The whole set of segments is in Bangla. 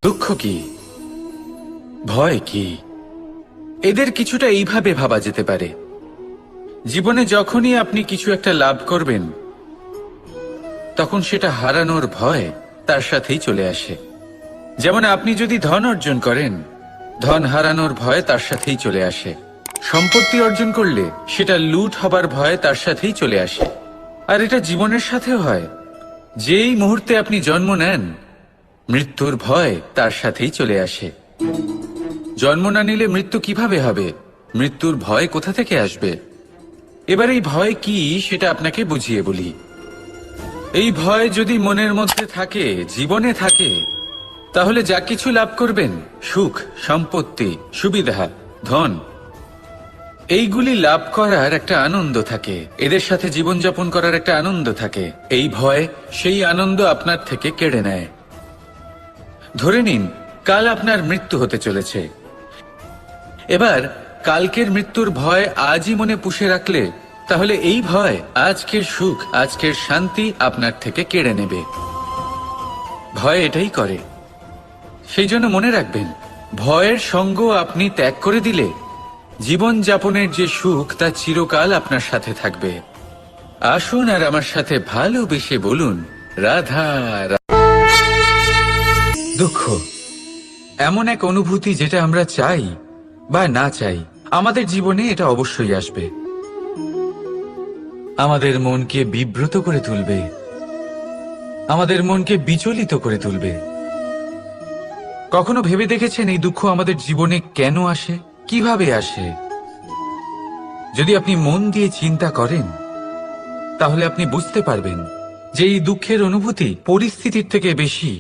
দুঃখ কি, ভয় কি, এদের কিছুটা এইভাবে ভাবা যেতে পারে। জীবনে যখনই আপনি কিছু একটা লাভ করবেন, তখন সেটা হারানোর ভয় তার সাথেই চলে আসে। যেমন আপনি যদি ধন অর্জন করেন, ধন হারানোর ভয় তার সাথেই চলে আসে। সম্পত্তি অর্জন করলে সেটা লুট হবার ভয় তার সাথেই চলে আসে। আর এটা জীবনের সাথেও হয়। যেই মুহূর্তে আপনি জন্ম নেন, মৃত্যুর ভয় তার সাথেই চলে আসে। জন্ম না নিলে মৃত্যু কিভাবে হবে? মৃত্যুর ভয় কোথা থেকে আসবে? এবার এই ভয় কি সেটা আপনাকে বুঝিয়ে বলি। এই ভয় যদি মনের মধ্যে থাকে, জীবনে থাকে, তাহলে যা কিছু লাভ করবেন, সুখ, সম্পত্তি, সুবিধা, ধন, এইগুলি লাভ করার একটা আনন্দ থাকে, এদের সাথে জীবনযাপন করার একটা আনন্দ থাকে। এই ভয় সেই আনন্দ আপনার থেকে কেড়ে নেয়। ধরে নিন কাল আপনার মৃত্যু হতে চলেছে। এবার কালকের মৃত্যুর ভয় আজই মনে পুষে রাখলে, তাহলে এই ভয় আজকের সুখ, আজকের শান্তি আপনার থেকে কেড়ে নেবে। ভয় এটাই করে। সেই জন্য মনে রাখবেন, ভয়ের সঙ্গ আপনি ত্যাগ করে দিলে জীবন যাপনের যে সুখ তা চিরকাল আপনার সাথে থাকবে। আসুন আর আমার সাথে ভালোবেসে বলুন, রাধা রাধা। দুঃখ এমন এক অনুভূতি যেটা আমরা চাই বা না চাই, আমাদের জীবনে এটা অবশ্যই আসবে। আমাদের মনকে বিব্রত করে তুলবে, আমাদের মনকে বিচলিত করে তুলবে। কখনো ভেবে দেখেছেন এই দুঃখ আমাদের জীবনে কেন আসে, কিভাবে আসে? যদি আপনি মন দিয়ে চিন্তা করেন, তাহলে আপনি বুঝতে পারবেন যে এই দুঃখের অনুভূতি পরিস্থিতির থেকে বেশি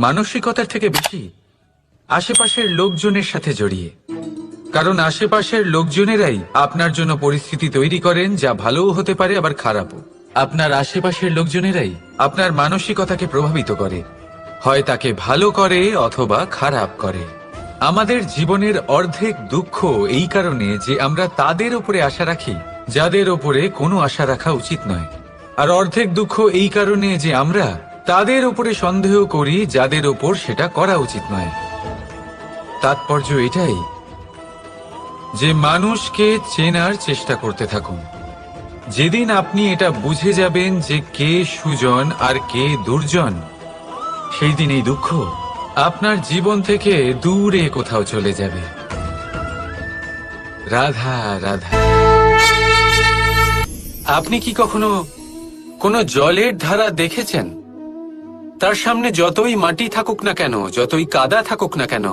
মানসিকতার থেকে বেশি আশেপাশের লোকজনের সাথে জড়িয়ে। কারণ আশেপাশের লোকজনেরাই আপনার জন্য পরিস্থিতি তৈরি করেন, যা ভালোও হতে পারে আবার খারাপও। আপনার আশেপাশের লোকজনেরাই আপনার মানসিকতাকে প্রভাবিত করে, হয় তাকে ভালো করে অথবা খারাপ করে। আমাদের জীবনের অর্ধেক দুঃখ এই কারণে যে আমরা তাদের উপরে আশা রাখি যাদের উপরে কোনো আশা রাখা উচিত নয়, আর অর্ধেক দুঃখ এই কারণে যে আমরা তাদের উপরে সন্দেহ করি যাদের উপর সেটা করা উচিত নয়। তাৎপর্য এটাই যে মানুষকে চেনার চেষ্টা করতে থাকুন। যেদিন আপনি এটা বুঝে যাবেন যে কে সুজন আর কে দুর্জন, সেই দিন এই দুঃখ আপনার জীবন থেকে দূরে কোথাও চলে যাবে। রাধা রাধা। আপনি কি কখনো কোনো জলের ধারা দেখেছেন? তার সামনে যতই মাটি থাকুক না কেন, যতই কাদা থাকুক না কেন,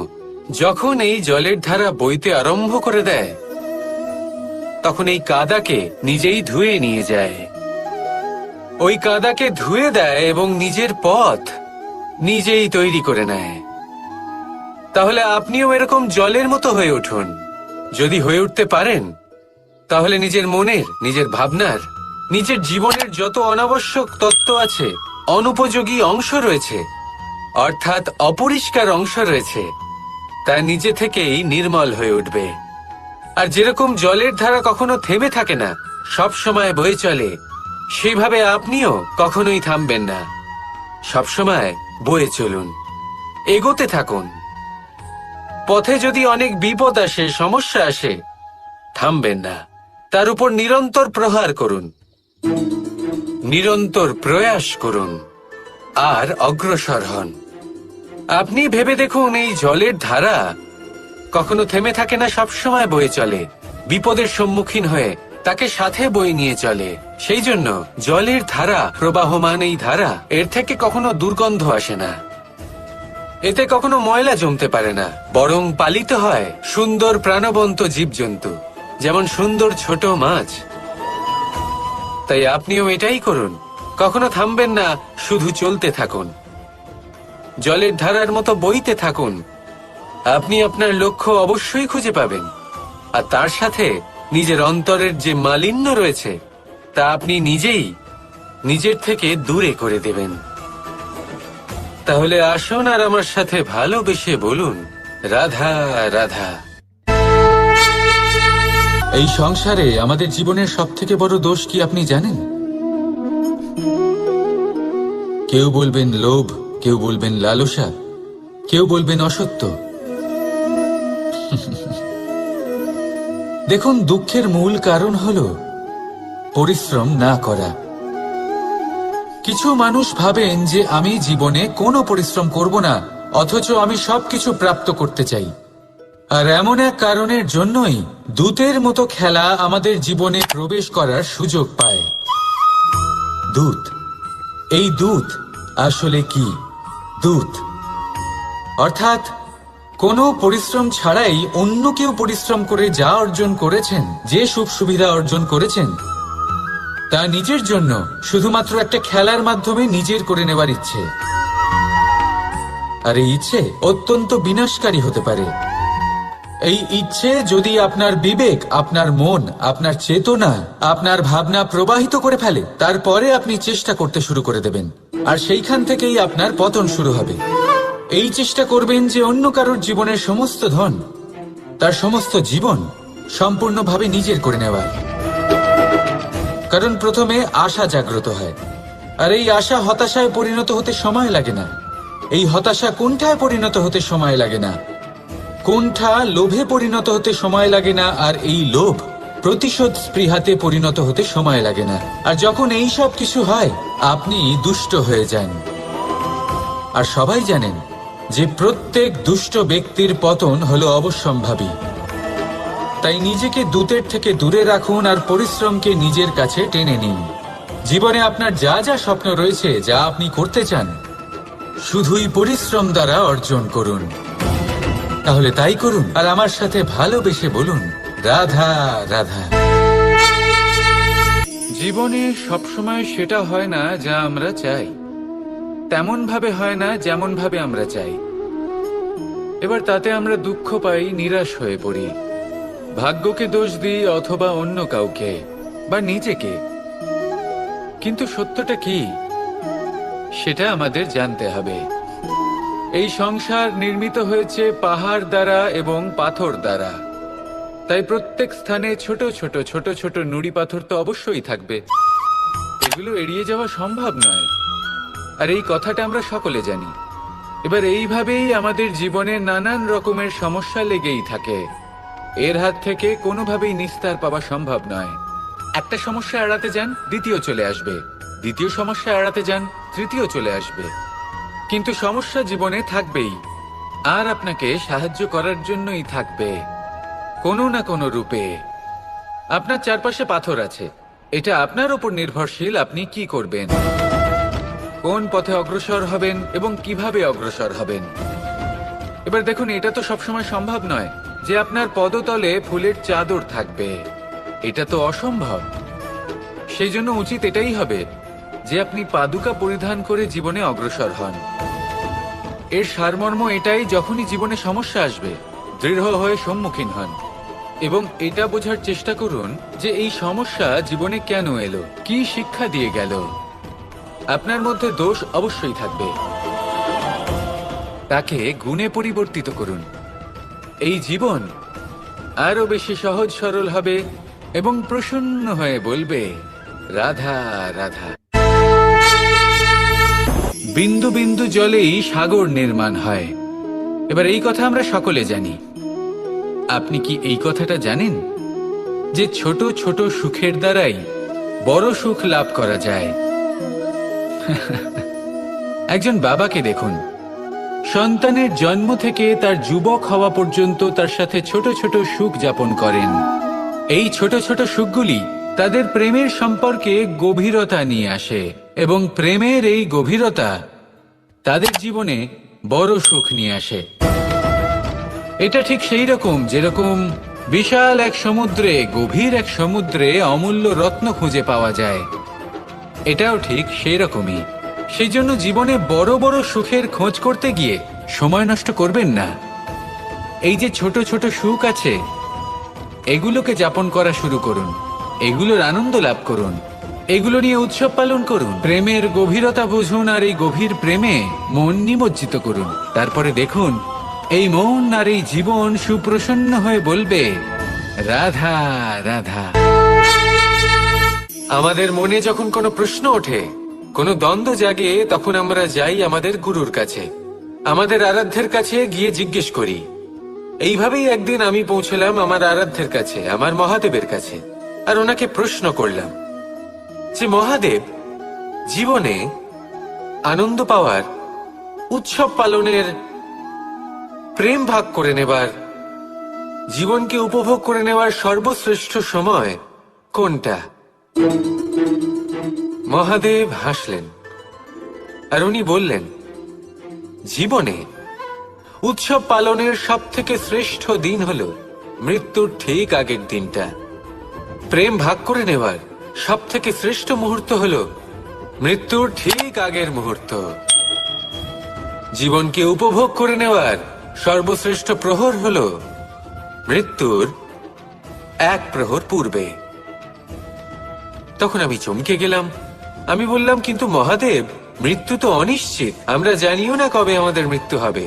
যখন এই জলের ধারা বইতে আরম্ভ করে দেয়, তখন এই কাদাকে নিজেই ধুয়ে নিয়ে যায়। ওই কাদাকে ধুয়ে দেয় এবং নিজের পথ নিজেই তৈরি করে নেয়। তাহলে আপনিও এরকম জলের মতো হয়ে উঠুন। যদি হয়ে উঠতে পারেন, তাহলে নিজের মনের, নিজের ভাবনার, নিজের জীবনের যত অনাবশ্যক তত্ত্ব আছে, অনুপযোগী অংশ রয়েছে, অর্থাৎ অপরিষ্কার অংশ রয়েছে, তা নিজে থেকেই নির্মল হয়ে উঠবে। আর যেরকম জলের ধারা কখনো থেমে থাকে না, সব সময় বয়ে চলে, সেইভাবে আপনিও কখনোই থামবেন না। সবসময় বয়ে চলুন, এগোতে থাকুন। পথে যদি অনেক বিপদ আসে, সমস্যা আসে, থামবেন না, তার উপর নিরন্তর প্রহার করুন, নিরন্তর প্রয়াস করুন আর অগ্রসর হন। আপনি ভেবে দেখুন, এই জলের ধারা কখনো থেমে থাকে না, সবসময় বয়ে চলে, বিপদের সম্মুখীন হয়ে তাকে সাথে বয়ে নিয়ে চলে। সেই জন্য জলের ধারা, প্রবাহমান এই ধারা, এর থেকে কখনো দুর্গন্ধ আসে না, এতে কখনো ময়লা জমতে পারে না, বরং পালিত হয় সুন্দর প্রাণবন্ত জীবজন্তু, যেমন সুন্দর ছোট মাছ। তাই আপনিও এটাই করুন, কখনো থামবেন না, শুধু চলতে থাকুন, জলের ধারার মতো বইতে থাকুন। আপনি আপনার লক্ষ্য অবশ্যই খুঁজে পাবেন, আর তার সাথে নিজের অন্তরের যে মালিন্য রয়েছে তা আপনি নিজেই নিজের থেকে দূরে করে দেবেন। তাহলে আসুন আর আমার সাথে ভালোবেসে বলুন, রাধা রাধা। এই সংসারে আমাদের জীবনের সবথেকে বড় দোষ কি আপনি জানেন? কেউ বলবেন লোভ, কেউ বলবেন লালসা, কেউ বলবেন অসত্য। দেখুন, দুঃখের মূল কারণ হল পরিশ্রম না করা। কিছু মানুষ ভাবেন যে আমি জীবনে কোনো পরিশ্রম করব না, অথচ আমি সবকিছু প্রাপ্ত করতে চাই। আর এমন এক কারণের জন্যই দূতের মতো খেলা আমাদের জীবনে প্রবেশ করার সুযোগ পায়। দূত। এই দূত আসলে কি? দূত অর্থাৎ কোনো পরিশ্রম ছাড়াই অন্য কেউ পরিশ্রম করে যা অর্জন করেছেন, যে সুখ সুবিধা অর্জন করেছেন, তা নিজের জন্য শুধুমাত্র একটা খেলার মাধ্যমে নিজের করে নেওয়ার ইচ্ছে। আর এই ইচ্ছে অত্যন্ত বিনাশকারী হতে পারে। এই ইচ্ছে যদি আপনার বিবেক, আপনার মন, আপনার চেতনা, আপনার ভাবনা প্রবাহিত করে ফেলে, তারপরে আপনি চেষ্টা করতে শুরু করে দেবেন, আর সেইখান থেকেই আপনার পতন শুরু হবে। এই চেষ্টা করবেন যে অন্য কারোর জীবনের সমস্ত ধন, তার সমস্ত জীবন সম্পূর্ণভাবে নিজের করে নেওয়ার। কারণ প্রথমে আশা জাগ্রত হয়, আর এই আশা হতাশায় পরিণত হতে সময় লাগে না। এই হতাশা কুণ্ঠায় পরিণত হতে সময় লাগে না, কুণ্ঠা লোভে পরিণত হতে সময় লাগে না, আর এই লোভ প্রতিশোধ স্পৃহাতে পরিণত হতে সময় লাগে না। আর যখন এই সব কিছু হয়, আপনি দুষ্ট হয়ে যান। আর সবাই জানেন যে প্রত্যেক দুষ্ট ব্যক্তির পতন হলো অবশ্যম্ভাবী। তাই নিজেকে দূতের থেকে দূরে রাখুন আর পরিশ্রমকে নিজের কাছে টেনে নিন। জীবনে আপনার যা যা স্বপ্ন রয়েছে, যা আপনি করতে চান, শুধুই পরিশ্রম দ্বারা অর্জন করুন। তাহলে তাই করুন, আর আমার সাথে ভালোবেসে বলুন, রাধা রাধা। জীবনে সবসময় সেটা হয় না যা আমরা চাই, তেমন ভাবে হয় না যেমন ভাবে আমরা চাই। এবার তাতে আমরা দুঃখ পাই, নিরাশ হয়ে পড়ি, ভাগ্যকে দোষ দিই অথবা অন্য কাউকে বা নিজেকে। কিন্তু সত্যটা কি, সেটা আমাদের জানতে হবে। এই সংসার নির্মিত হয়েছে পাহাড় দ্বারা এবং পাথর দ্বারা, তাই প্রত্যেক স্থানে ছোট ছোট ছোট ছোট নুড়ি পাথর তো অবশ্যই থাকবে। এগুলো এড়িয়ে যাওয়া সম্ভব নয়, আর এই কথাটা আমরা সকলে জানি। এবার এইভাবেই আমাদের জীবনে নানান রকমের সমস্যা লেগেই থাকে। এর হাত থেকে কোনোভাবেই নিস্তার পাওয়া সম্ভব নয়। একটা সমস্যা এড়াতে যান, দ্বিতীয় চলে আসবে, দ্বিতীয় সমস্যা এড়াতে যান, তৃতীয় চলে আসবে। কিন্তু সমস্যা জীবনে থাকবেই, আর আপনাকে সাহায্য করার জন্যই থাকবে কোনো না কোনো রূপে। আপনার চারপাশে পাথর আছে, এটা আপনার উপর নির্ভরশীল আপনি কি করবেন, কোন পথে অগ্রসর হবেন এবং কিভাবে অগ্রসর হবেন। এবার দেখুন, এটা তো সবসময় সম্ভব নয় যে আপনার পদতলে ফুলের চাদর থাকবে, এটা তো অসম্ভব। সেই জন্য উচিত এটাই হবে যে আপনি পাদুকা পরিধান করে জীবনে অগ্রসর হন। এর সারমর্ম এটাই, যখনই জীবনে সমস্যা আসবে দৃঢ় হয়ে সম্মুখীন হন এবং এটা বোঝার চেষ্টা করুন যে এই সমস্যা জীবনে কেন এলো, কি শিক্ষা দিয়ে গেল। আপনার মধ্যে দোষ অবশ্যই থাকবে, তাকে গুণে পরিবর্তিত করুন। এই জীবন আরো বেশি সহজ সরল হবে এবং প্রসন্ন হয়ে বলবে, রাধা রাধা। বিন্দু বিন্দু জলেই সাগর নির্মাণ হয়। এবার এই কথা আমরা সকলে জানি। আপনি কি এই কথাটা জানেন যে ছোট ছোট সুখের দ্বারাই বড় সুখ লাভ করা যায়? একজন বাবাকে দেখুন, সন্তানের জন্ম থেকে তার যুবক হওয়া পর্যন্ত তার সাথে ছোট ছোট সুখ যাপন করেন। এই ছোট ছোট সুখগুলি তাদের প্রেমের সম্পর্কে গভীরতা নিয়ে আসে এবং প্রেমের এই গভীরতা তাদের জীবনে বড় সুখ নিয়ে আসে। এটা ঠিক সেই রকম যেরকম বিশাল এক সমুদ্রে, গভীর এক সমুদ্রে অমূল্য রত্ন খুঁজে পাওয়া যায়, এটাও ঠিক সেই রকমই। সেই জন্য জীবনে বড় বড় সুখের খোঁজ করতে গিয়ে সময় নষ্ট করবেন না। এই যে ছোট ছোট সুখ আছে, এগুলোকে যাপন করা শুরু করুন, এগুলোর আনন্দ লাভ করুন, এগুলো নিয়ে উৎসব পালন করুন, প্রেমের গভীরতা বুঝুন আর এই গভীর প্রেমে মন নিমজ্জিত করুন। তারপরে দেখুন এই মন আর এই জীবন সুপ্রসন্ন হয়ে বলবে, রাধা রাধা। আমাদের মনে যখন কোনো প্রশ্ন ওঠে, কোনো দ্বন্দ্ব জাগে, তখন আমরা যাই আমাদের গুরুর কাছে। আমাদের আরাধ্যের কাছে গিয়ে জিজ্ঞেস করি। এইভাবেই একদিন আমি পৌঁছলাম আমার আরাধ্যের কাছে, আমার মহাদেবের কাছে, আর ওনাকে প্রশ্ন করলাম যে মহাদেব, জীবনে আনন্দ পাওয়ার, উৎসব পালনের, প্রেম ভাগ করে নেবার, জীবনকে উপভোগ করে নেওয়ার সর্বশ্রেষ্ঠ সময় কোনটা? মহাদেব হাসলেন আর উনি বললেন, জীবনে উৎসব পালনের সব থেকে শ্রেষ্ঠ দিন হল মৃত্যুর ঠিক আগের দিনটা। প্রেম ভাগ করে নেওয়ার সব থেকে শ্রেষ্ঠ মুহূর্ত হল মৃত্যুর ঠিক আগের মুহূর্ত। জীবনকে উপভোগ করে নেওয়ার সর্বশ্রেষ্ঠ প্রহর হল মৃত্যুর এক প্রহর পূর্বে। তখন আমি চমকে গেলাম। আমি বললাম, কিন্তু মহাদেব, মৃত্যু তো অনিশ্চিত, আমরা জানিও না কবে আমাদের মৃত্যু হবে।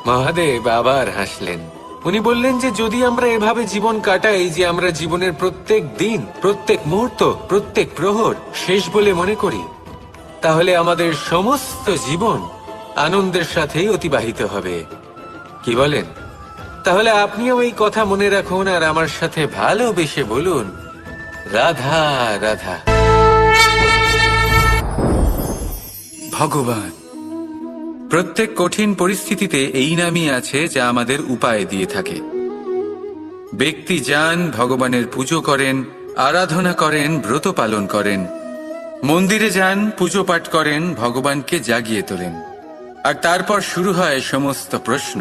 মহাদেব আবার হাসলেন। উনি বললেন যে যদি আমরা এভাবে জীবন কাটাই যে আমরা জীবনের প্রত্যেক দিন, প্রত্যেক মুহূর্ত, প্রত্যেক প্রহর শেষ বলে মনে করি, তাহলে আমাদের সমস্ত জীবন আনন্দের সাথেই অতিবাহিত হবে। কি বলেন? তাহলে আপনিও এই কথা মনে রাখুন আর আমার সাথে ভালোবেসে বলুন, রাধা রাধা। ভগবান প্রত্যেক কঠিন পরিস্থিতিতে এই নামই আছে যা আমাদের উপায় দিয়ে থাকে। ব্যক্তি যান, ভগবানের পুজো করেন, আরাধনা করেন, ব্রত পালন করেন, মন্দিরে যান, পুজো পাঠ করেন, ভগবানকে জাগিয়ে তোলেন, আর তারপর শুরু হয় সমস্ত প্রশ্ন।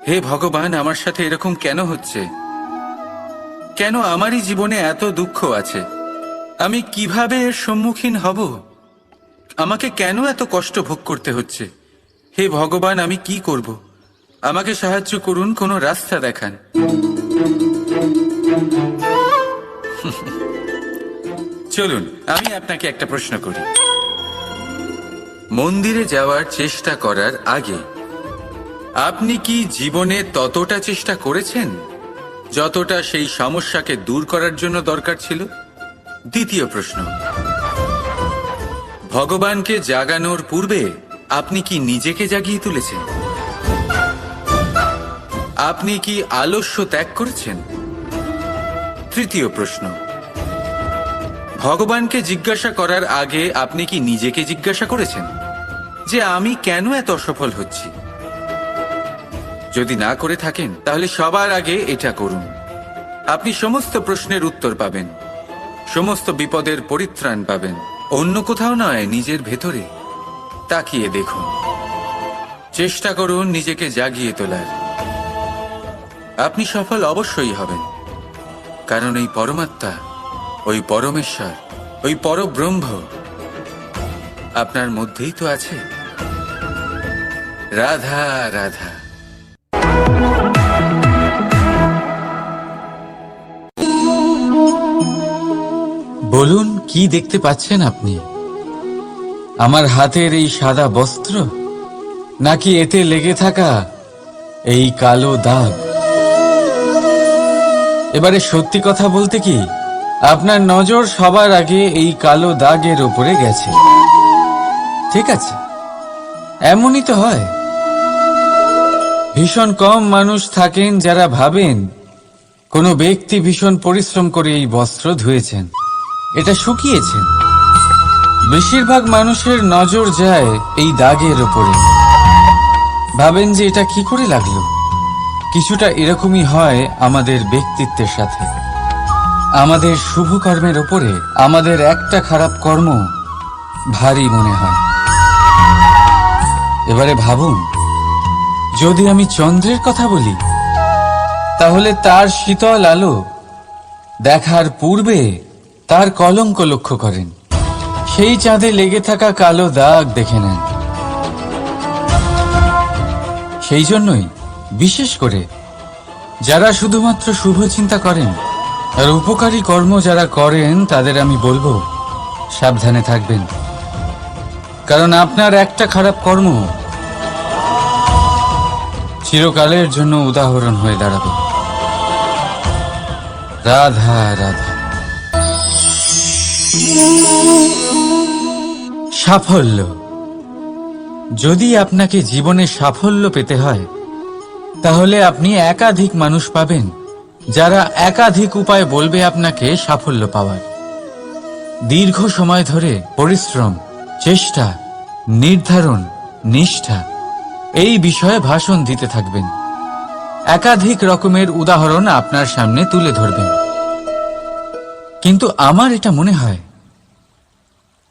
হে ভগবান, আমার সাথে এরকম কেন হচ্ছে? কেন আমারই জীবনে এত দুঃখ আছে? আমি কিভাবে এর সম্মুখীন হব? আমাকে কেন এত কষ্ট ভোগ করতে হচ্ছে? হে ভগবান, আমি কি করব? আমাকে সাহায্য করুন, কোনো রাস্তা দেখান। চলুন আমি আপনাকে একটা প্রশ্ন করি। মন্দিরে যাওয়ার চেষ্টা করার আগে আপনি কি জীবনে ততটা চেষ্টা করেছেন যতটা সেই সমস্যাকে দূর করার জন্য দরকার ছিল? দ্বিতীয় প্রশ্ন, ভগবানকে জাগানোর পূর্বে আপনি কি নিজেকে জাগিয়ে তুলেছেন? আপনি কি আলস্য ত্যাগ করেছেন? তৃতীয় প্রশ্ন, ভগবানকে জিজ্ঞাসা করার আগে আপনি কি নিজেকে জিজ্ঞাসা করেছেন যে আমি কেন এত অসফল হচ্ছি? যদি না করে থাকেন তাহলে সবার আগে এটা করুন। আপনি সমস্ত প্রশ্নের উত্তর পাবেন, সমস্ত বিপদের পরিত্রাণ পাবেন। অন্য কোথাও নয়, নিজের ভেতরে তাকিয়ে দেখুন। চেষ্টা করুন নিজেকে জাগিয়ে তোলার। আপনি সফল অবশ্যই হবেন, কারণ এই পরমাত্মা, ওই পরমেশ্বর, ওই পরব্রহ্ম আপনার মধ্যেই তো আছে। রাধা রাধা। বলুন, কি দেখতে পাচ্ছেন আপনি? আমার হাতের এই সাদা বস্ত্র, নাকি এতে লেগে থাকা এই কালো দাগ? এবারে সত্যি কথা বলতে কি, আপনার নজর সবার আগে এই কালো দাগের ওপরে গেছে। ঠিক আছে, এমনই তো হয়। ভীষণ কম মানুষ থাকেন যারা ভাবেন কোনো ব্যক্তি ভীষণ পরিশ্রম করে এই বস্ত্র ধুয়েছেন, এটা শুকিয়েছেন। বেশিরভাগ মানুষের নজর যায় এই দাগের ওপরে, ভাবেন যে এটা কি করে লাগলো। কিছুটা এরকমই হয় আমাদের ব্যক্তিত্বের সাথে। আমাদের শুভ কর্মের ওপরে আমাদের একটা খারাপ কর্ম ভারী মনে হয়। এবারে ভাবুন, যদি আমি চন্দ্রের কথা বলি, তাহলে তার শীতল আলো দেখার পূর্বে তার কলঙ্ক লক্ষ্য করেন, সেই চাঁদে লেগে থাকা কালো দাগ দেখে নেন। সেই জন্যই বিশেষ করে যারা শুধুমাত্র শুভ চিন্তা করেন আর উপকারী কর্ম যারা করেন, তাদের আমি বলবো সাবধানে থাকবেন, কারণ আপনার একটা খারাপ কর্ম চিরকালের জন্য উদাহরণ হয়ে দাঁড়াবে। রাধা রাধা। সাফল্য, যদি আপনাকে জীবনে সাফল্য পেতে হয়, তাহলে আপনি একাধিক মানুষ পাবেন যারা একাধিক উপায় বলবে আপনাকে সাফল্য পাওয়ার। দীর্ঘ সময় ধরে পরিশ্রম, চেষ্টা, নির্ধারণ, নিষ্ঠা এই বিষয়ে ভাষণ দিতে থাকবেন। একাধিক রকমের উদাহরণ আপনার সামনে তুলে ধরবেন। কিন্তু আমার এটা মনে হয়,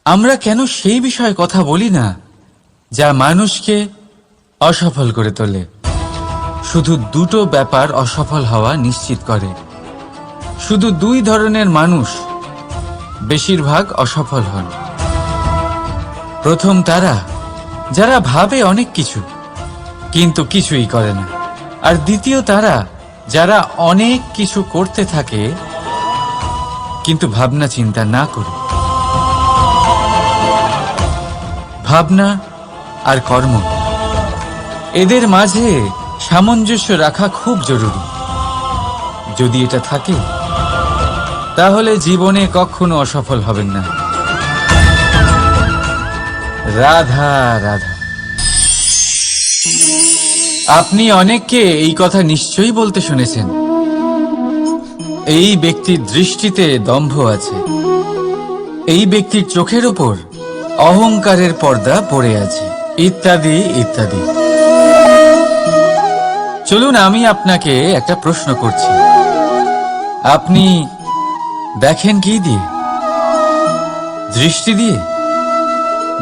আমরা কেন সেই বিষয়ে কথা বলি না যা মানুষকে অসফল করে তোলে? শুধু দুটো ব্যাপার অসফল হওয়া নিশ্চিত করে। শুধু দুই ধরনের মানুষ বেশিরভাগ অসফল হন। প্রথম তারা যারা ভাবে অনেক কিছু কিন্তু কিছুই করে না, আর দ্বিতীয় তারা যারা অনেক কিছু করতে থাকে কিন্তু ভাবনা চিন্তা না করে। ভাবনা আর কর্ম, এদের মাঝে সামঞ্জস্য রাখা খুব জরুরি। যদি এটা থাকে, তাহলে জীবনে কখনো অসফল হবেন না। রাধা রাধা। আপনি অনেককে এই কথা নিশ্চয়ই বলতে শুনেছেন, এই ব্যক্তির দৃষ্টিতে দম্ভ আছে, এই ব্যক্তির চোখের ওপর অহংকারের পর্দা পড়ে আছে, ইত্যাদি ইত্যাদি। চলুন আমি আপনাকে একটা প্রশ্ন করছি, আপনি দেখেন কি দিয়ে? দৃষ্টি দিয়ে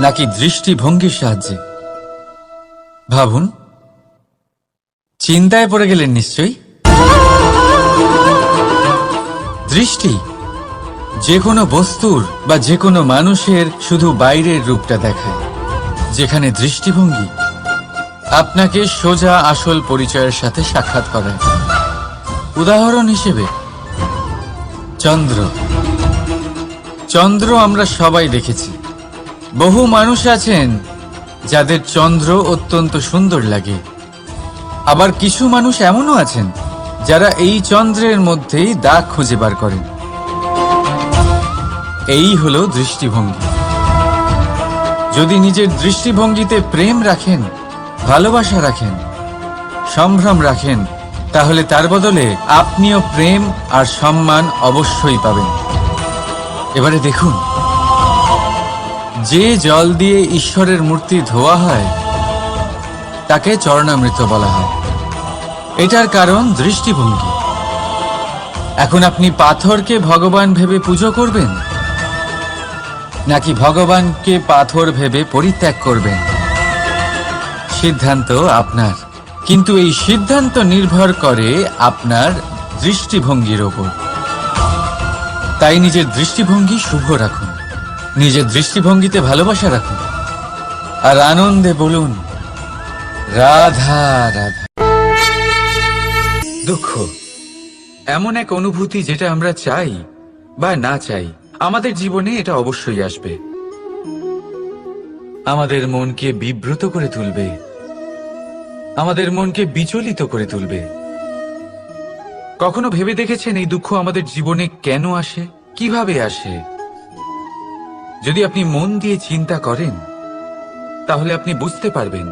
নাকি দৃষ্টিভঙ্গির সাহায্যে? ভাবুন। চিন্তায় পড়ে গেলেন নিশ্চয়ই। দৃষ্টি যে কোনো বস্তুর বা যে কোনো মানুষের শুধু বাইরের রূপটা দেখায়, যেখানে দৃষ্টিভঙ্গি আপনাকে সোজা আসল পরিচয়ের সাথে সাক্ষাৎ করায়। উদাহরণ হিসেবে চন্দ্র। চন্দ্র আমরা সবাই দেখেছি। বহু মানুষ আছেন যাদের চন্দ্র অত্যন্ত সুন্দর লাগে, আবার কিছু মানুষ এমনও আছেন যারা এই চন্দ্রের মধ্যেই দাগ খুঁজে বার করেন। এই হলো দৃষ্টিভঙ্গি। যদি নিজের দৃষ্টিভঙ্গিতে প্রেম রাখেন, ভালোবাসা রাখেন, সম্ভ্রম রাখেন, তাহলে তার বদলে আপনিও প্রেম আর সম্মান অবশ্যই পাবেন। এবারে দেখুন, যে জল দিয়ে ঈশ্বরের মূর্তি ধোয়া হয় তাকে চরণামৃত বলা হয়। এটার কারণ দৃষ্টিভঙ্গি। এখন আপনি পাথরকে ভগবান ভেবে পুজো করবেন নাকি ভগবানকে পাথর ভেবে পরিত্যাগ করবেন? সিদ্ধান্ত আপনার, কিন্তু এই সিদ্ধান্ত নির্ভর করে আপনার দৃষ্টিভঙ্গির ওপর। তাই নিজের দৃষ্টিভঙ্গি শুভ রাখুন, নিজের দৃষ্টিভঙ্গিতে ভালোবাসা রাখুন, আর আনন্দে বলুন রাধা রাধা। দুঃখ এমন এক অনুভূতি যেটা আমরা চাই বা না চাই, আমাদের জীবনে এটা অবশ্যই আসবে। আমাদের মনকে বিব্রত করে তুলবে, আমাদের মনকে বিচলিত করে তুলবে। কখনো ভেবে দেখেছেন এই দুঃখ আমাদের জীবনে কেন আসে, কিভাবে আসে? যদি আপনি মন দিয়ে চিন্তা করেন, তাহলে আপনি বুঝতে পারবেন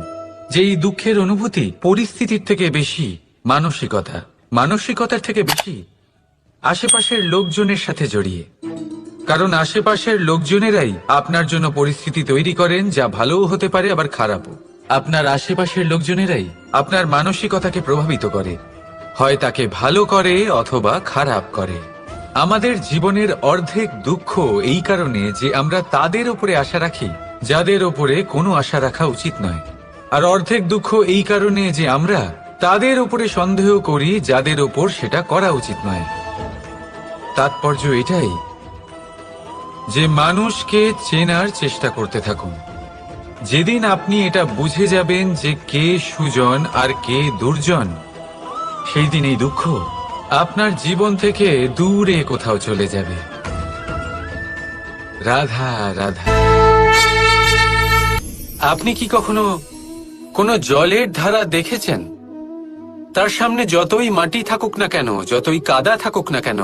যে এই দুঃখের অনুভূতি পরিস্থিতির থেকে বেশি মানসিকতার থেকে বেশি আশেপাশের লোকজনের সাথে জড়িয়ে। কারণ আশেপাশের লোকজনেরাই আপনার জন্য পরিস্থিতি তৈরি করেন, যা ভালোও হতে পারে আবার খারাপও। আপনার আশেপাশের লোকজনেরাই আপনার মানসিকতাকে প্রভাবিত করে, হয় তাকে ভালো করে অথবা খারাপ করে। আমাদের জীবনের অর্ধেক দুঃখ এই কারণে যে আমরা তাদের উপরে আশা রাখি যাদের উপরে কোনো আশা রাখা উচিত নয়, আর অর্ধেক দুঃখ এই কারণে যে আমরা তাদের উপরে সন্দেহ করি যাদের উপর সেটা করা উচিত নয়। তাৎপর্য এটাই যে মানুষকে চেনার চেষ্টা করতে থাকুন। যেদিন আপনি এটা বুঝে যাবেন যে কে সুজন আর কে দুর্জন, সেই দিন এই দুঃখ আপনার জীবন থেকে দূরে কোথাও চলে যাবে। রাধা রাধা। আপনি কি কখনো কোনো জলের ধারা দেখেছেন? তার সামনে যতই মাটি থাকুক না কেন, যতই কাদা থাকুক না কেন,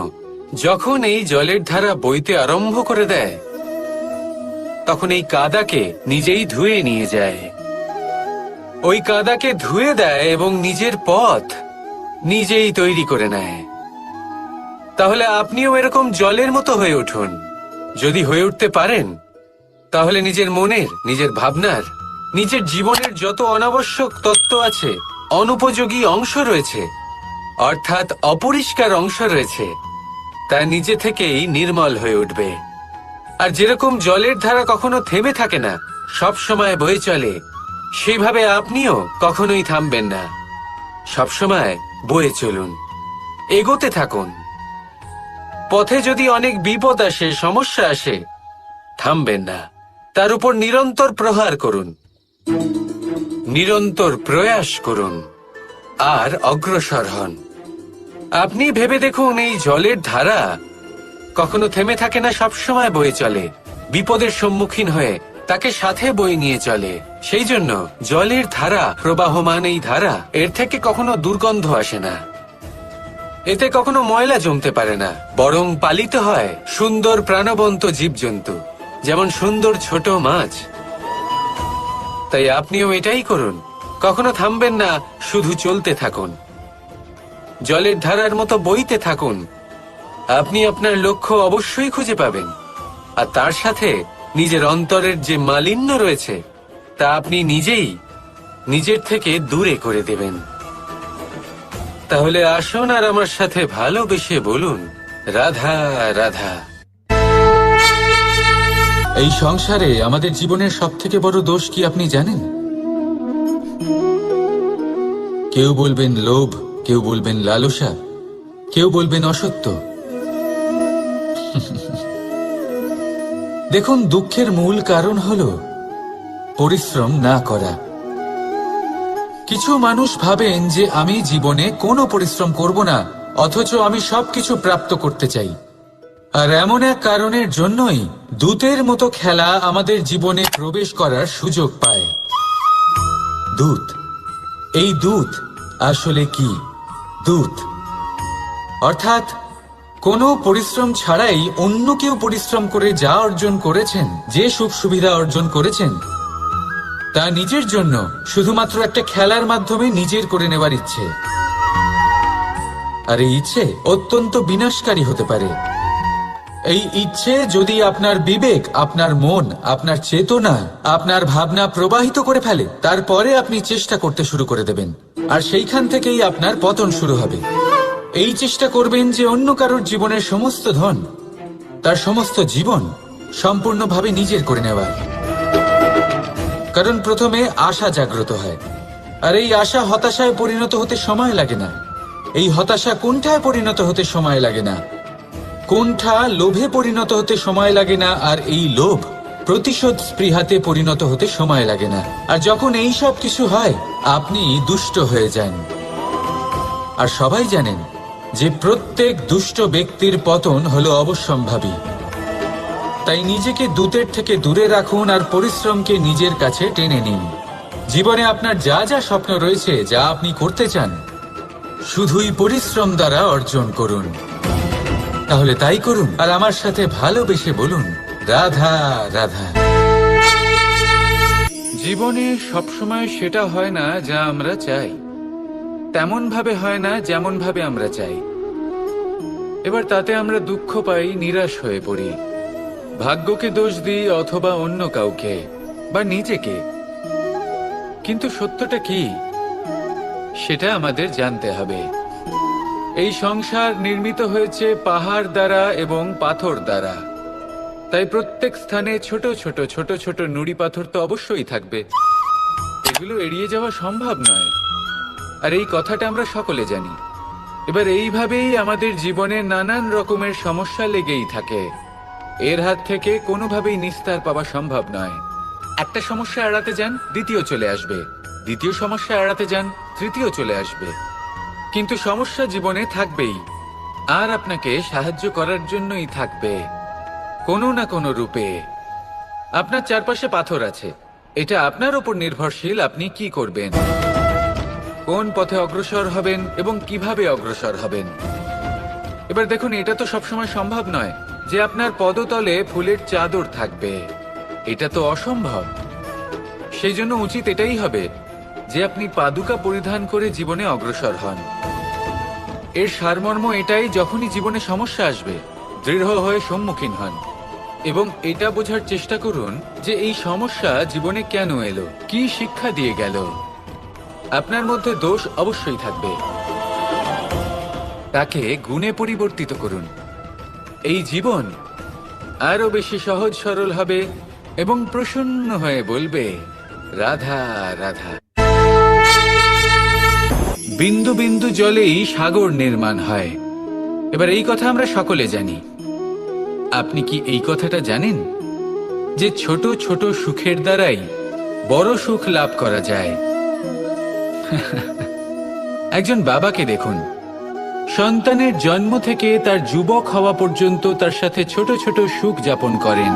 যখন এই জলের ধারা বইতে আরম্ভ করে দেয়, তখন এই কাদাকে নিজেই ধুয়ে নিয়ে যায়। ওই কাদাকে ধুয়ে দেয় এবং নিজের পথ নিজেই তৈরি করে নেয়। তাহলে আপনিও এরকম জলের মতো হয়ে উঠুন। যদি হয়ে উঠতে পারেন, তাহলে নিজের মনের, নিজের ভাবনার, নিজের জীবনের যত অনাবশ্যক তত্ত্ব আছে, অনুপযোগী অংশ রয়েছে, অর্থাৎ অপরিষ্কার অংশ রয়েছে, তা নিজে থেকেই নির্মল হয়ে উঠবে। আর যেরকম জলের ধারা কখনো থেমে থাকে না, সব সময় বয়ে চলে, সেইভাবে আপনিও কখনোই থামবেন না। সবসময় বয়ে চলুন, এগোতে থাকুন। পথে যদি অনেক বিপদ আসে, সমস্যা আসে, থামবেন না, তার উপর নিরন্তর প্রহার করুন, নিরন্তর প্রয়াস করুন আর অগ্রসর হন। আপনি ভেবে দেখুন, এই জলের ধারা কখনো থেমে থাকে না, সবসময় বয়ে চলে, বিপদের সম্মুখীন হয়ে তাকে সাথে বয়ে নিয়ে চলে। সেই জন্য জলের ধারা, প্রবাহমান এই ধারা, এর থেকে কখনো দুর্গন্ধ আসে না, এতে কখনো ময়লা জমতে পারে না, বরং পালিত হয় সুন্দর প্রাণবন্ত জীবজন্তু, যেমন সুন্দর ছোট মাছ। তাই আপনিও এটাই করুন, কখনো থামবেন না, শুধু চলতে থাকুন, জলের ধারার মতো বইতে থাকুন। আপনি আপনার লক্ষ্য অবশ্যই খুঁজে পাবেন, আর তার সাথে নিজের অন্তরের যে মালিন্য রয়েছে, তা আপনি নিজেই নিজের থেকে দূরে করে দেবেন। তাহলে আসুন আর আমার সাথে ভালোবেসে বলুন, রাধা রাধা। এই সংসারে আমাদের জীবনের সবথেকে বড় দোষ কি আপনি জানেন? কেউ বলবেন লোভ, কেউ বলবেন লালসা, কেউ বলবেন অসত্য। দেখুন, দুঃখের মূল কারণ হলো পরিশ্রম না করা। কিছু মানুষ ভাবেন যে আমি জীবনে কোনো পরিশ্রম করব না, অথচ আমি সবকিছু প্রাপ্ত করতে চাই। আর এমন এক কারণের জন্যই দূতের মতো খেলা আমাদের জীবনে প্রবেশ করার সুযোগ পায়। দূত, এই দূত আসলে কি? দূত অর্থাৎ কোনো পরিশ্রম ছাড়াই অন্য কেউ পরিশ্রম করে যা অর্জন করেছেন, যে সুখ সুবিধা অর্জন করেছেন, তা নিজের জন্য শুধুমাত্র একটা খেলার মাধ্যমে নিজের করে নেবার ইচ্ছে। আর এই ইচ্ছে অত্যন্ত বিনাশকারী হতে পারে। এই ইচ্ছে যদি আপনার বিবেক, আপনার মন, আপনার চেতনা, আপনার ভাবনা প্রবাহিত করে ফেলে, তারপরে আপনি চেষ্টা করতে শুরু করে দেবেন, আর সেইখান থেকেই আপনার পতন শুরু হবে। এই চেষ্টা করবেন যে অন্য কারোর জীবনের সমস্ত ধন, তার সমস্ত জীবন সম্পূর্ণভাবে নিজের করে নেওয়ার। কারণ প্রথমে আশা জাগ্রত হয়, আর এই আশা হতাশায় পরিণত হতে সময় লাগে না। এই হতাশা কুণ্ঠায় পরিণত হতে সময় লাগে না, কুণ্ঠা লোভে পরিণত হতে সময় লাগে না, আর এই লোভ প্রতিশোধ স্পৃহাতে পরিণত হতে সময় লাগে না। আর যখন এই সব কিছু হয়, আপনি দুষ্ট হয়ে যান। আর সবাই জানেন যে প্রত্যেক দুষ্ট ব্যক্তির পতন হলো অবশ্যম্ভাবী। তাই নিজেকে দূতের থেকে দূরে রাখুন আর পরিশ্রমকে নিজের কাছে টেনে নিন। জীবনে আপনার যা যা স্বপ্ন রয়েছে, যা আপনি করতে চান, শুধুই পরিশ্রম দ্বারা অর্জন করুন। তাহলে তাই করুন, আর আমার সাথে ভালোবেসে বলুন, রাধা রাধা। জীবনে সবসময় সেটা হয় না যা আমরা চাই, তেমন ভাবে হয় না যেমন ভাবে আমরা চাই। এবার তাতে আমরা দুঃখ পাই, নিরাশ হয়ে পড়ি, ভাগ্যকে দোষ দিই অথবা অন্য কাউকে বা নিজেকে। কিন্তু সত্যটা কি, সেটা আমাদের জানতে হবে। এই সংসার নির্মিত হয়েছে পাহাড় দ্বারা এবং পাথর দ্বারা, তাই প্রত্যেক স্থানে ছোট ছোট ছোট ছোট নুড়ি পাথর তো অবশ্যই থাকবে। এগুলো এড়িয়ে যাওয়া সম্ভব নয়, আর এই কথাটা আমরা সকলে জানি। এবার এইভাবেই আমাদের জীবনে নানান রকমের সমস্যা লেগেই থাকে। এর হাত থেকে কোনোভাবেই নিস্তার পাওয়া সম্ভব নয়। একটা সমস্যা এড়াতে যান, দ্বিতীয় চলে আসবে, দ্বিতীয় সমস্যা এড়াতে যান, তৃতীয় চলে আসবে। কিন্তু সমস্যা জীবনে থাকবেই, আর আপনাকে সাহায্য করার জন্যই থাকবে কোনো না কোনো রূপে। আপনার চারপাশে পাথর আছে, এটা আপনার উপর নির্ভরশীল আপনি কি করবেন, কোন পথে অগ্রসর হবেন এবং কিভাবে অগ্রসর হবেন। এবার দেখুন, এটা তো সবসময় সম্ভব নয় যে আপনার পদতলে ফুলের চাদর থাকবে, এটা তো অসম্ভব। সেই জন্য উচিত এটাই হবে যে আপনি পাদুকা পরিধান করে জীবনে অগ্রসর হন। এর সারমর্ম এটাই, যখনই জীবনে সমস্যা আসবে দৃঢ় হয়ে সম্মুখীন হন এবং এটা বোঝার চেষ্টা করুন যে এই সমস্যা জীবনে কেন এলো, কি শিক্ষা দিয়ে গেল। আপনার মধ্যে দোষ অবশ্যই থাকবে, তাকে গুণে পরিবর্তিত করুন। এই জীবন আরো বেশি সহজ সরল হবে এবং প্রসন্ন হয়ে বলবে, রাধা রাধা। বিন্দু বিন্দু জলেই সাগর নির্মাণ হয়। এবার এই কথা আমরা সকলে জানি। আপনি কি এই কথাটা জানেন যে ছোট ছোট সুখের দ্বারাই বড় সুখ লাভ করা যায়? একজন বাবাকে দেখুন, সন্তানের জন্ম থেকে তার যুবক হওয়া পর্যন্ত তার সাথে ছোট ছোট সুখ যাপন করেন।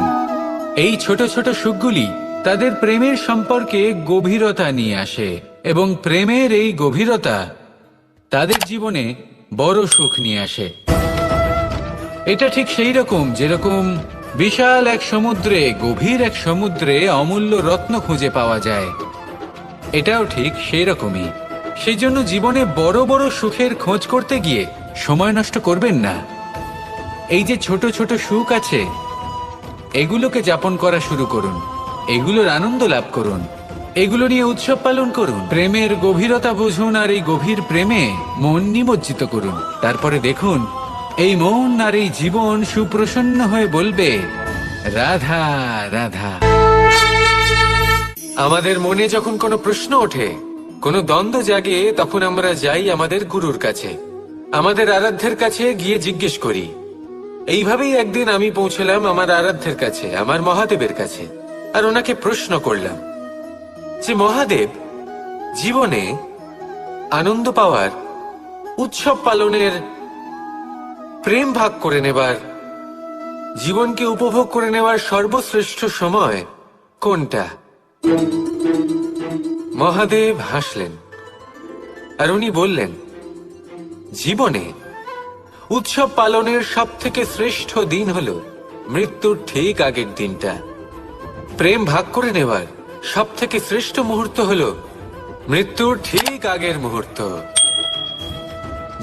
এই ছোট ছোট সুখগুলি তাদের প্রেমের সম্পর্কে গভীরতা নিয়ে আসে এবং প্রেমের এই গভীরতা তাদের জীবনে বড় সুখ নিয়ে আসে। এটা ঠিক সেই রকম যেরকম বিশাল এক সমুদ্রে, গভীর এক সমুদ্রে অমূল্য রত্ন খুঁজে পাওয়া যায়। এটাও ঠিক সেই রকমই। সেই জন্য জীবনে বড় বড় সুখের খোঁজ করতে গিয়ে সময় নষ্ট করবেন না। এই যে ছোট ছোট সুখ আছে, এগুলোকে যাপন করা শুরু করুন, এগুলোর আনন্দ লাভ করুন, এগুলো নিয়ে উৎসব পালন করুন। প্রেমের গভীরতা বুঝুন আর এই গভীর প্রেমে মন নিমজ্জিত করুন। তারপরে দেখুন এই মন আর এই জীবন সুপ্রসন্ন হয়ে বলবে, রাধা রাধা। আমাদের মনে যখন কোনো প্রশ্ন ওঠে, কোনো দ্বন্দ্ব জাগে, তখন আমরা যাই আমাদের গুরুর কাছে, আমাদের আরাধ্যের কাছে গিয়ে জিজ্ঞেস করি। এইভাবেই একদিন আমি পৌঁছলাম আমার আরাধ্যের কাছে, আমার মহাদেবের কাছে, আর ওনাকে প্রশ্ন করলাম যে মহাদেব, জীবনে আনন্দ পাওয়ার, উৎসব পালনের, প্রেম ভাগ করে নেবার, জীবনকে উপভোগ করে নেওয়ার সর্বশ্রেষ্ঠ সময় কোনটা? মহাদেব হাসলেন আর উনি বললেন, জীবনে উৎসব পালনের সব থেকে শ্রেষ্ঠ দিন হলো মৃত্যুর ঠিক আগের দিনটা। প্রেম ভাগ করে নেওয়ার সব থেকে শ্রেষ্ঠ মুহূর্ত হলো মৃত্যুর ঠিক আগের মুহূর্ত।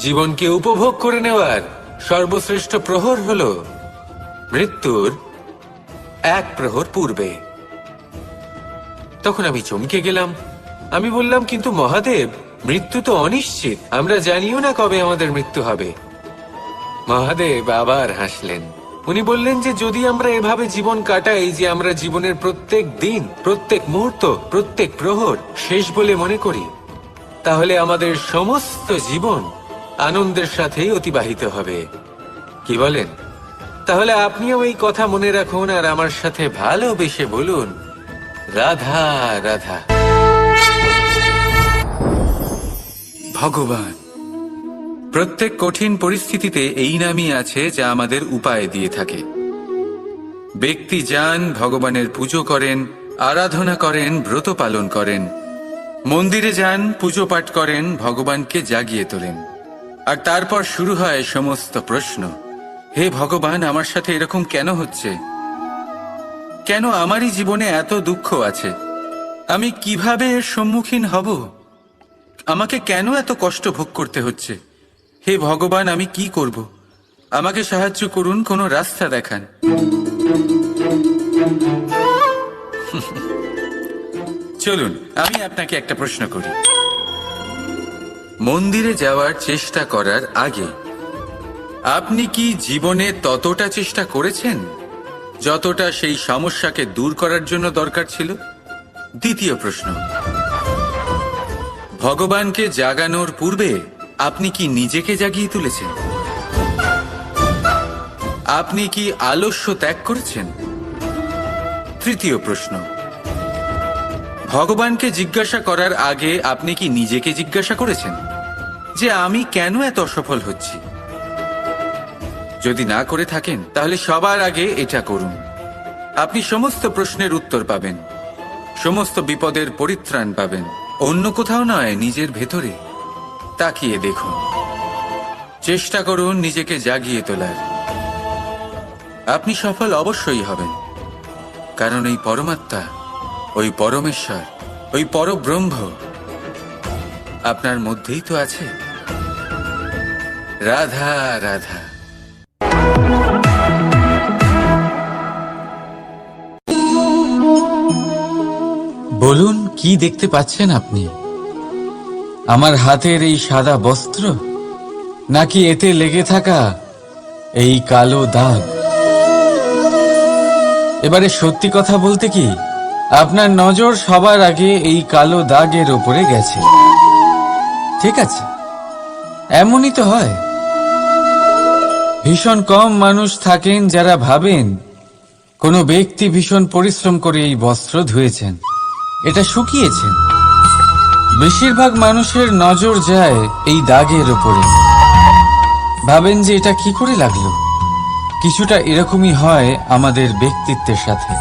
জীবনকে উপভোগ করে নেওয়ার সর্বশ্রেষ্ঠ প্রহর হলো মৃত্যুর এক প্রহর পূর্বে। তখন আমি চমকে গেলাম। আমি বললাম, কিন্তু মহাদেব, মৃত্যু তো অনিশ্চিত, আমরা জানিও না কবে আমাদের মৃত্যু হবে। মহাদেব আবার হাসলেন। উনি বললেন যে যদি আমরা এভাবে জীবন কাটাই যে আমরা জীবনের প্রত্যেক দিন, প্রত্যেক মুহূর্ত, প্রত্যেক প্রহর শেষ বলে মনে করি, তাহলে আমাদের সমস্ত জীবন আনন্দের সাথেই অতিবাহিত হবে। কি বলেন? তাহলে আপনিও এই কথা মনে রাখুন আর আমার সাথে ভালোবেসে বলুন, রাধা রাধা। ভগবান প্রত্যেক কঠিন পরিস্থিতিতে এই নামই আছে যা আমাদের উপায় দিয়ে থাকে। ব্যক্তি যান, ভগবানের পুজো করেন, আরাধনা করেন, ব্রত পালন করেন, মন্দিরে যান, পুজো পাঠ করেন, ভগবানকে জাগিয়ে তোলেন, আর তারপর শুরু হয় সমস্ত প্রশ্ন। হে ভগবান, আমার সাথে এরকম কেন হচ্ছে? কেন আমারই জীবনে এত দুঃখ আছে? আমি কিভাবে এর সম্মুখীন হব? আমাকে কেন এত কষ্ট ভোগ করতে হচ্ছে? হে ভগবান, আমি কি করব? আমাকে সাহায্য করুন, কোনো রাস্তা দেখান। চলুন আমি আপনাকে একটা প্রশ্ন করি। মন্দিরে যাওয়ার চেষ্টা করার আগে আপনি কি জীবনে ততটা চেষ্টা করেছেন যতটা সেই সমস্যাকে দূর করার জন্য দরকার ছিল? দ্বিতীয় প্রশ্ন, ভগবানকে জাগানোর পূর্বে আপনি কি নিজেকে জাগিয়ে তুলেছেন? আপনি কি আলস্য ত্যাগ করেছেন? তৃতীয় প্রশ্ন, ভগবানকে জিজ্ঞাসা করার আগে আপনি কি নিজেকে জিজ্ঞাসা করেছেন যে আমি কেন এত অসফল হচ্ছি? যদি না করে থাকেন তাহলে সবার আগে এটা করুন। আপনি সমস্ত প্রশ্নের উত্তর পাবেন, সমস্ত বিপদের পরিত্রাণ পাবেন। অন্য কোথাও নয়, নিজের ভেতরে তাকিয়ে দেখুন। চেষ্টা করুন নিজেকে জাগিয়ে তোলার। আপনি সফল অবশ্যই হবেন, কারণ এই পরমাত্মা, ওই পরমেশ্বর, ওই পরব্রহ্ম আপনার মধ্যেই তো আছে। রাধা রাধা। বলুন, কি দেখতে পাচ্ছেন আপনি? আমার হাতের এই সাদা বস্ত্র, নাকি এতে লেগে থাকা এই কালো দাগ? এবারে সত্যি কথা বলতে কি, আপনার নজর সবার আগে এই কালো দাগের ওপরে গেছে। ঠিক আছে, এমনই তো হয়। ভীষণ কম মানুষ থাকেন যারা ভাবেন কোনো ব্যক্তি ভীষণ পরিশ্রম করে এই বস্ত্র ধুয়েছেন, এটা শুকিয়েছেন। বেশিরভাগ মানুষের নজর যায় এই দাগের ওপরে, ভাবেন যে এটা কি করে লাগলো। কিছুটা এরকমই হয় আমাদের ব্যক্তিত্বের সাথে।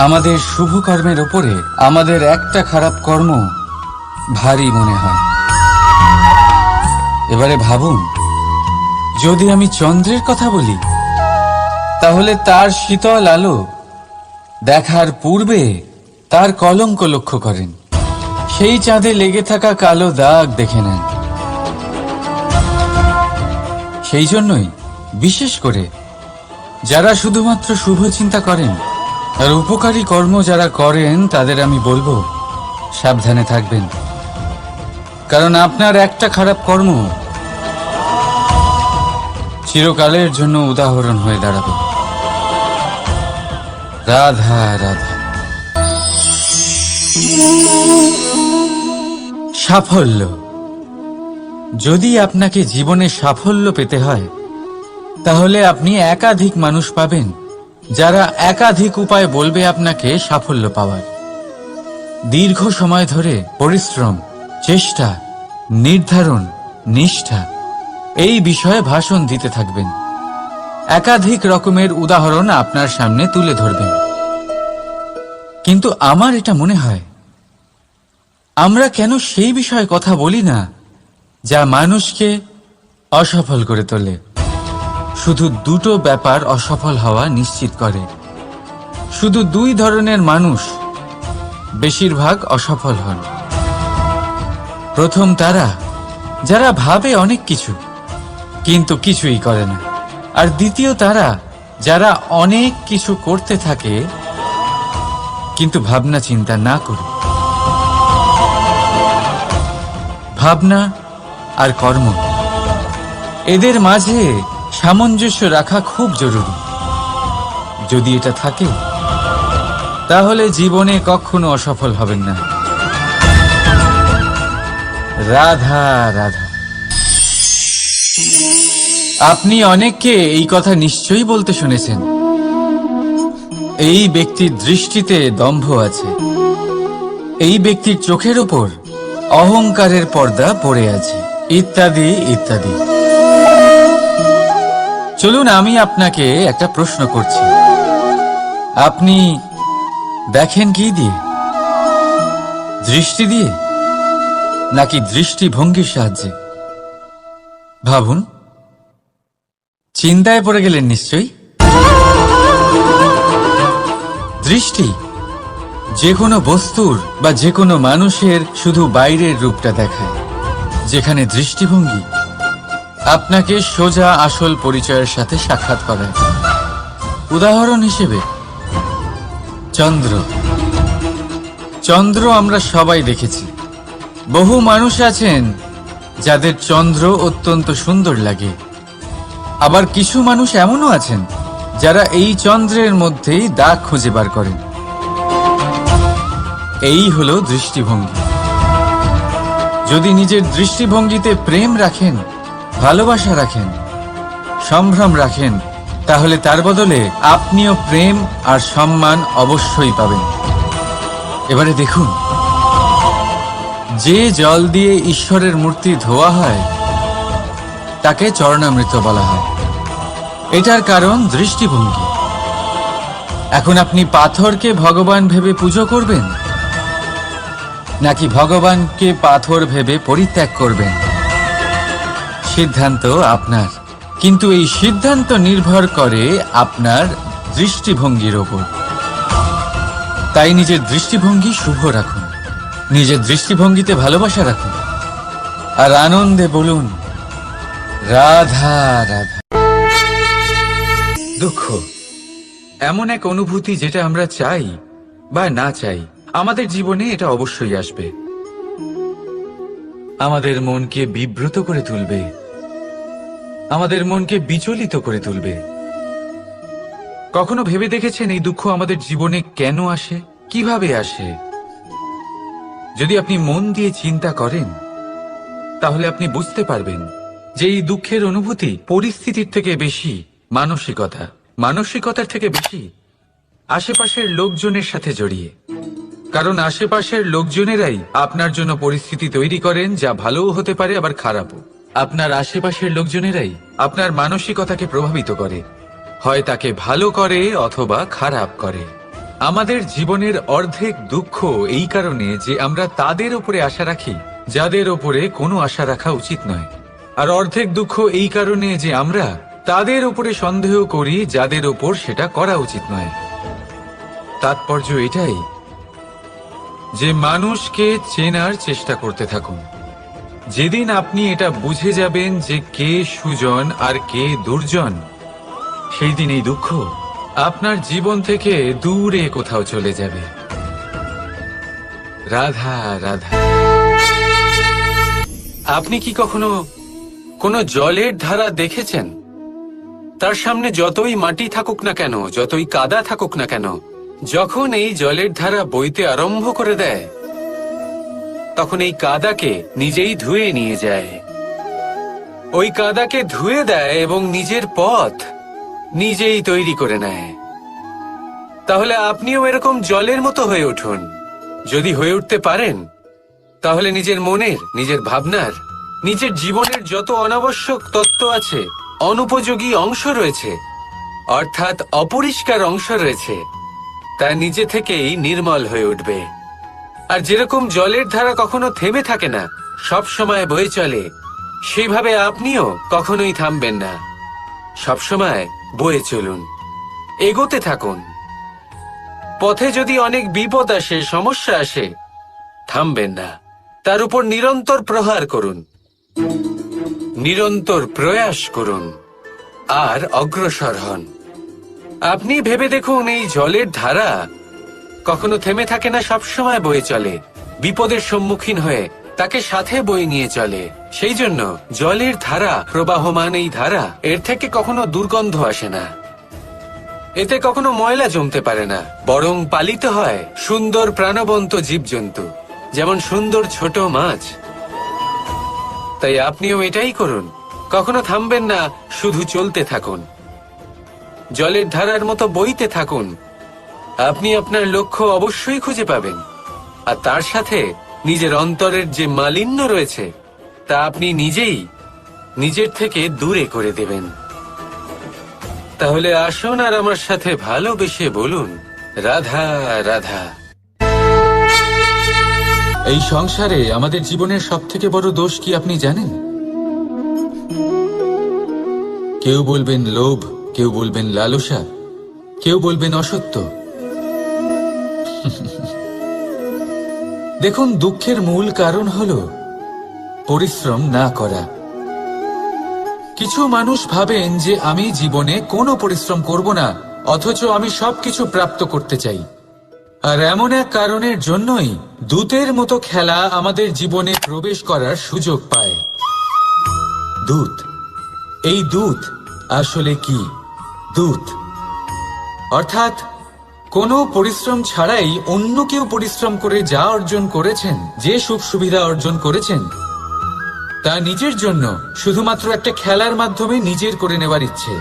আমাদের শুভ কর্মের ওপরে আমাদের একটা খারাপ কর্ম ভারী মনে হয়। এবারে ভাবুন, যদি আমি চন্দ্রের কথা বলি, তাহলে তার শীতল আলো দেখার পূর্বে তার কলঙ্ক লক্ষ্য করেন, সেই চাঁদে লেগে থাকা কালো দাগ দেখে নেন। সেই জন্যই বিশেষ করে যারা শুধুমাত্র শুভ চিন্তা করেন আর উপকারী কর্ম যারা করেন, তাদের আমি বলবো সাবধানে থাকবেন। কারণ আপনার একটা খারাপ কর্ম চিরকালের জন্য উদাহরণ হয়ে দাঁড়াবে। রাধা রাধা। সাফল্য। যদি আপনাকে জীবনে সাফল্য পেতে হয়, তাহলে আপনি একাধিক মানুষ পাবেন যারা একাধিক উপায় বলবে আপনাকে সাফল্য পাওয়ার। দীর্ঘ সময় ধরে পরিশ্রম, চেষ্টা, নির্ধারণ, নিষ্ঠা এই বিষয়ে ভাষণ দিতে থাকবেন। একাধিক রকমের উদাহরণ আপনার সামনে তুলে ধরবেন। কিন্তু আমার এটা মনে হয়, আমরা কেন সেই বিষয়ে কথা বলি না যা মানুষকে অসফল করে তোলে? শুধু দুটো ব্যাপার অসফল হওয়া নিশ্চিত করে। শুধু দুই ধরনের মানুষ বেশিরভাগ অসফল হন। প্রথম তারা যারা ভাবে অনেক কিছু কিন্তু কিছুই করে না। আর দ্বিতীয় তারা যারা অনেক কিছু করতে থাকে কিন্তু ভাবনা চিন্তা না করে। ভাবনা আর কর্ম, এদের মাঝে সামঞ্জস্য রাখা খুব জরুরি। যদি এটা থাকে, তাহলে জীবনে কখনো অসফল হবেন না। রাধা রাধা। আপনি অনেককে এই কথা নিশ্চয়ই বলতে শুনেছেন, এই ব্যক্তির দৃষ্টিতে দম্ভ আছে, এই ব্যক্তির চোখের উপর অহংকারের পর্দা পড়ে আছে, ইত্যাদি ইত্যাদি। চলুন, আমি আপনাকে একটা প্রশ্ন করছি। আপনি দেখেন কি দিয়ে? দৃষ্টি দিয়ে নাকি দৃষ্টিভঙ্গির সাহায্যে? ভাবুন। চিন্তায় পড়ে গেলেন নিশ্চয়ই। দৃষ্টি যে কোনো বস্তুর বা যে কোনো মানুষের শুধু বাইরের রূপটা দেখায়, যেখানে দৃষ্টিভঙ্গি আপনাকে সোজা আসল পরিচয়ের সাথে সাক্ষাৎ করায়। উদাহরণ হিসেবে চন্দ্র। চন্দ্র আমরা সবাই দেখেছি। বহু মানুষ আছেন যাদের চন্দ্র অত্যন্ত সুন্দর লাগে। আবার কিছু মানুষ এমনও আছেন যারা এই চন্দ্রের মধ্যেই দাগ খুঁজে বার করেন। এই হলো দৃষ্টিভঙ্গি। যদি নিজের দৃষ্টিভঙ্গিতে প্রেম রাখেন, ভালোবাসা রাখেন, সম্ভ্রম রাখেন, তাহলে তার বদলে আপনিও প্রেম আর সম্মান অবশ্যই পাবেন। এবারে দেখুন, যে জল দিয়ে ঈশ্বরের মূর্তি ধোয়া হয় তাকে চরণামৃত বলা হয়। এটার কারণ দৃষ্টিভঙ্গি। এখন আপনি পাথরকে ভগবান ভেবে পুজো করবেন নাকি ভগবানকে পাথর ভেবে পরিত্যাগ করবেন? সিদ্ধান্ত আপনার, কিন্তু এই সিদ্ধান্ত নির্ভর করে আপনার দৃষ্টিভঙ্গির ওপর। তাই নিজের দৃষ্টিভঙ্গি শুভ রাখুন, নিজের দৃষ্টিভঙ্গিতে ভালোবাসা রাখুন, আর আনন্দে বলুন রাধা রাধা। দুঃখ এমন এক অনুভূতি যেটা আমরা চাই বা না চাই, আমাদের জীবনে এটা অবশ্যই আসবে। আমাদের মনকে বিব্রত করে তুলবে, আমাদের মনকে বিচলিত করে তুলবে। কখনো ভেবে দেখেছেন এই দুঃখ আমাদের জীবনে কেন আসে, কিভাবে আসে? যদি আপনি মন দিয়ে চিন্তা করেন তাহলে আপনি বুঝতে পারবেন যে এই দুঃখের অনুভূতি পরিস্থিতির থেকে বেশি মানসিকতার থেকে বেশি আশেপাশের লোকজনের সাথে জড়িয়ে। কারণ আশেপাশের লোকজনেরাই আপনার জন্য পরিস্থিতি তৈরি করেন, যা ভালোও হতে পারে আবার খারাপও। আপনার আশেপাশের লোকজনেরাই আপনার মানসিকতাকে প্রভাবিত করে, হয় তাকে ভালো করে অথবা খারাপ করে। আমাদের জীবনের অর্ধেক দুঃখ এই কারণে যে আমরা তাদের উপরে আশা রাখি যাদের ওপরে কোনো আশা রাখা উচিত নয়, আর অর্ধেক দুঃখ এই কারণে যে আমরা তাদের উপরে সন্দেহ করি যাদের ওপর সেটা করা উচিত নয়। তাৎপর্য এটাই যে মানুষকে চেনার চেষ্টা করতে থাকুন। যেদিন আপনি এটা বুঝে যাবেন যে কে সুজন আর কে দুর্জন, সেই দিন এই দুঃখ আপনার জীবন থেকে দূরে কোথাও চলে যাবে। রাধা রাধা। আপনি কি কখনো কোনো জলের ধারা দেখেছেন? তার সামনে যতই মাটি থাকুক না কেন, যতই কাদা থাকুক না কেন, যখন এই জলের ধারা বইতে আরম্ভ করে দেয় তখন এই কাদাকে নিজেই ধুয়ে নিয়ে যায়। ওই কাদাকে ধুয়ে দেয় এবং নিজের পথ নিজেই তৈরি করে নেয়। তাহলে আপনিও এরকম জলের মতো হয়ে উঠুন। যদি হয়ে উঠতে পারেন তাহলে নিজের মনের, নিজের ভাবনার, নিজের জীবনের যত অনাবশ্যক তত্ত্ব আছে, অনুপযোগী অংশ রয়েছে, অর্থাৎ অপরিষ্কার অংশ রয়েছে, তা নিজে থেকেই নির্মল হয়ে উঠবে। আর যেরকম জলের ধারা কখনো থেমে থাকে না, সব সময় বয়ে চলে, সেইভাবে আপনিও কখনোই থামবেন না। সব সময় বয়ে চলুন, এগোতে থাকুন। পথে যদি অনেক বিপদ আসে, সমস্যা আসে, থামবেন না, তার উপর নিরন্তর প্রহার করুন, নিরন্তর প্রয়াস করুন আর অগ্রসর হন। আপনি ভেবে দেখুন, এই জলের ধারা কখনো থেমে থাকে না, সবসময় বয়ে চলে, বিপদের সম্মুখীন হয়ে তাকে সাথে বয়ে নিয়ে চলে। সেই জন্য জলের ধারা, প্রবাহমান এই ধারা, এর থেকে কখনো দুর্গন্ধ আসে না, এতে কখনো ময়লা জমতে পারে না, বরং পালিত হয় সুন্দর প্রাণবন্ত জীবজন্তু, যেমন সুন্দর ছোট মাছ। তাই আপনিও এটাই করুন, কখনো থামবেন না, শুধু চলতে থাকুন, জলের ধারার মতো বইতে থাকুন। আপনি আপনার লক্ষ্য অবশ্যই খুঁজে পাবেন, আর তার সাথে নিজের অন্তরের যে মালিন্য রয়েছে তা আপনি নিজেই নিজের থেকে দূরে করে দেবেন। তাহলে আসুন আর আমার সাথে ভালোবেসে বলুন রাধা রাধা। এই সংসারে আমাদের জীবনের সবথেকে বড় দোষ কি আপনি জানেন? কেউ বলবেন লোভ, কেউ বলবেন লালসা, কেউ বলবেন অসত্য। দেখুন, দুঃখের মূল কারণ হল পরিশ্রম না করা। কিছু মানুষ ভাবেন যে আমি জীবনে কোনো পরিশ্রম করব না, অথচ আমি সবকিছু প্রাপ্ত করতে চাই। আর এমন এক কারণের জন্যই দূতের মতো খেলা আমাদের জীবনে প্রবেশ করার সুযোগ পায়। দূত, এই দূত আসলে কি? দূত অর্থাৎ কোনো পরিশ্রম ছাড়াই অন্য কেউ পরিশ্রম করে যা অর্জন করেছেন, যে সুখ সুবিধা অর্জন করেছেন, তা নিজের জন্য শুধুমাত্র একটা খেলার মাধ্যমে নিজের করে নেওয়ার ইচ্ছে।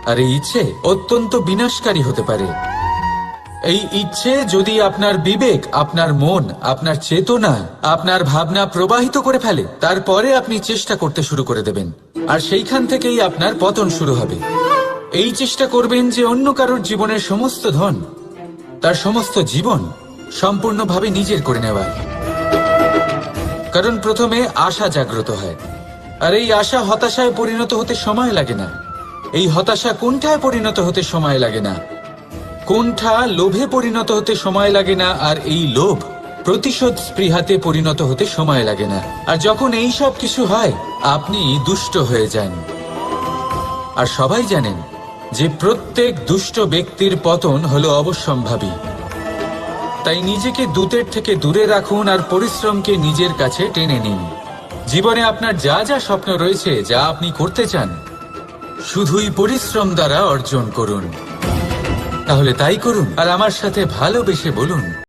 আর এই ইচ্ছে অত্যন্ত বিনাশকারী হতে পারে। এই ইচ্ছে যদি আপনার বিবেক, আপনার মন, আপনার চেতনা, আপনার ভাবনা প্রবাহিত করে ফেলে, তারপরে আপনি চেষ্টা করতে শুরু করে দেবেন, আর সেইখান থেকেই আপনার পতন শুরু হবে। এই চেষ্টা করবেন যে অন্য কারোর জীবনের সমস্ত ধন, তার সমস্ত জীবন সম্পূর্ণভাবে নিজের করে নেওয়ার। কারণ প্রথমে আশা জাগ্রত হয়, আর এই আশা হতাশায় পরিণত হতে সময় লাগে না। এই হতাশা কুণ্ঠায় পরিণত হতে সময় লাগে না, কুণ্ঠা লোভে পরিণত হতে সময় লাগে না, আর এই লোভ প্রতিশোধ স্পৃহাতে পরিণত হতে সময় লাগে না। আর যখন এই সব কিছু হয়, আপনি দুষ্ট হয়ে যান। আর সবাই জানেন যে প্রত্যেক দুষ্ট ব্যক্তির পতন হলো অবশ্যম্ভাবী। তাই নিজেকে দূতের থেকে দূরে রাখুন আর পরিশ্রমকে নিজের কাছে টেনে নিন। জীবনে আপনার যা যা স্বপ্ন রয়েছে, যা আপনি করতে চান, শুধুই পরিশ্রম দ্বারা অর্জন করুন। তাহলে তাই করুন আর আমার সাথে ভালোবেসে বলুন,